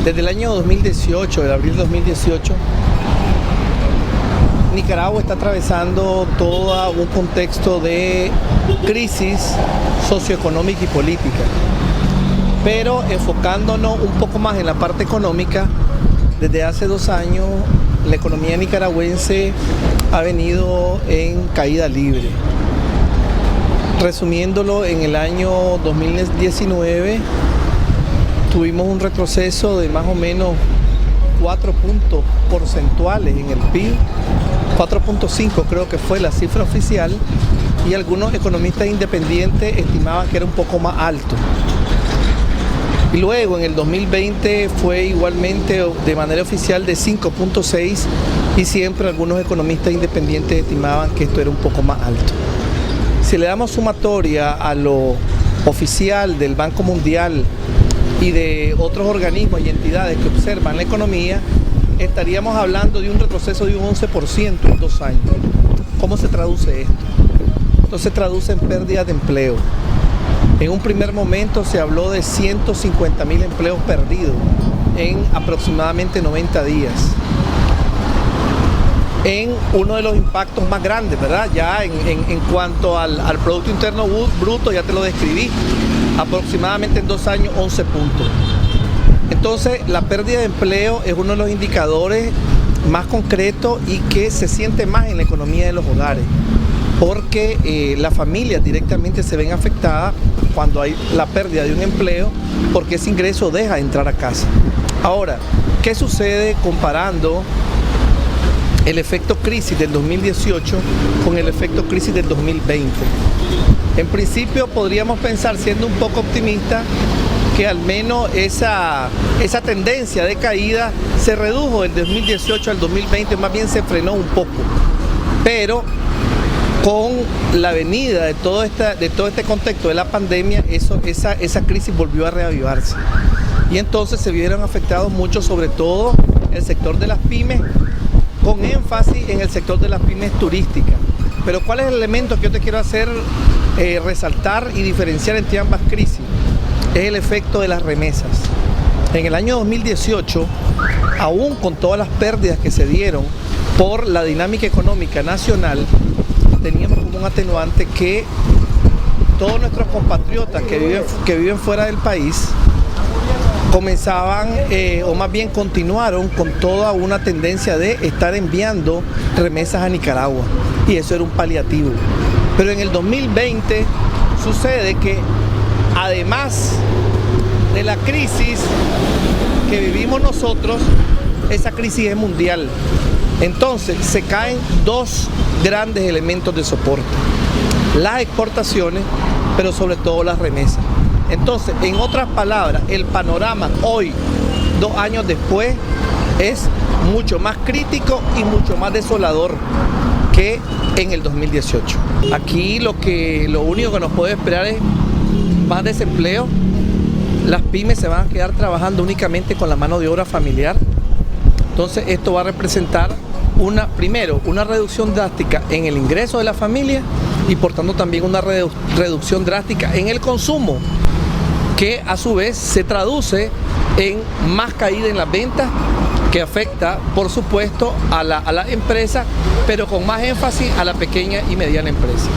Desde el año 2018, de abril 2018, Nicaragua está atravesando todo un contexto de crisis socioeconómica y política, pero enfocándonos un poco más en la parte económica. Desde hace 2 años la economía nicaragüense ha venido en caída libre. Resumiéndolo, en el año 2019 tuvimos un retroceso de más o menos 4 puntos porcentuales en el PIB, 4.5 creo que fue la cifra oficial, y algunos economistas independientes estimaban que era un poco más alto. Y luego en el 2020 fue igualmente de manera oficial de 5.6, y siempre algunos economistas independientes estimaban que esto era un poco más alto. Si le damos sumatoria a lo oficial del Banco Mundial y de otros organismos y entidades que observan la economía, estaríamos hablando de un retroceso de un 11% en 2 años. ¿Cómo se traduce esto? Esto se traduce en pérdidas de empleo. En un primer momento se habló de 150.000 empleos perdidos en aproximadamente 90 días. En uno de los impactos más grandes, ¿verdad? Ya en cuanto al Producto Interno Bruto, ya te lo describí, aproximadamente en 2 años 11 puntos. Entonces, la pérdida de empleo es uno de los indicadores más concretos y que se siente más en la economía de los hogares, porque las familias directamente se ven afectadas cuando hay la pérdida de un empleo, porque ese ingreso deja de entrar a casa. Ahora, ¿qué sucede comparando el efecto crisis del 2018 con el efecto crisis del 2020? En principio podríamos pensar, siendo un poco optimista, que al menos esa tendencia de caída se redujo del 2018 al 2020, más bien se frenó un poco. Pero con la venida de todo este contexto de la pandemia, esa crisis volvió a reavivarse. Y entonces se vieron afectados mucho, sobre todo el sector de las pymes, con énfasis en el sector de las pymes turísticas. Pero ¿cuál es el elemento que yo te quiero hacer resaltar y diferenciar entre ambas crisis? Es el efecto de las remesas. En el año 2018, aún con todas las pérdidas que se dieron por la dinámica económica nacional, teníamos como un atenuante que todos nuestros compatriotas que viven fuera del país comenzaban, o más bien continuaron con toda una tendencia de estar enviando remesas a Nicaragua, y eso era un paliativo. Pero en el 2020 sucede que, además de la crisis que vivimos nosotros, esa crisis es mundial. Entonces se caen 2 grandes elementos de soporte: las exportaciones, pero sobre todo las remesas. Entonces, en otras palabras, el panorama hoy, 2 años después, es mucho más crítico y mucho más desolador que en el 2018. Aquí lo único que nos puede esperar es más desempleo. Las pymes se van a quedar trabajando únicamente con la mano de obra familiar. Entonces esto va a representar primero una reducción drástica en el ingreso de la familia, y por tanto también una reducción drástica en el consumo, que a su vez se traduce en más caída en las ventas, que afecta por supuesto a la empresa, pero con más énfasis a la pequeña y mediana empresa.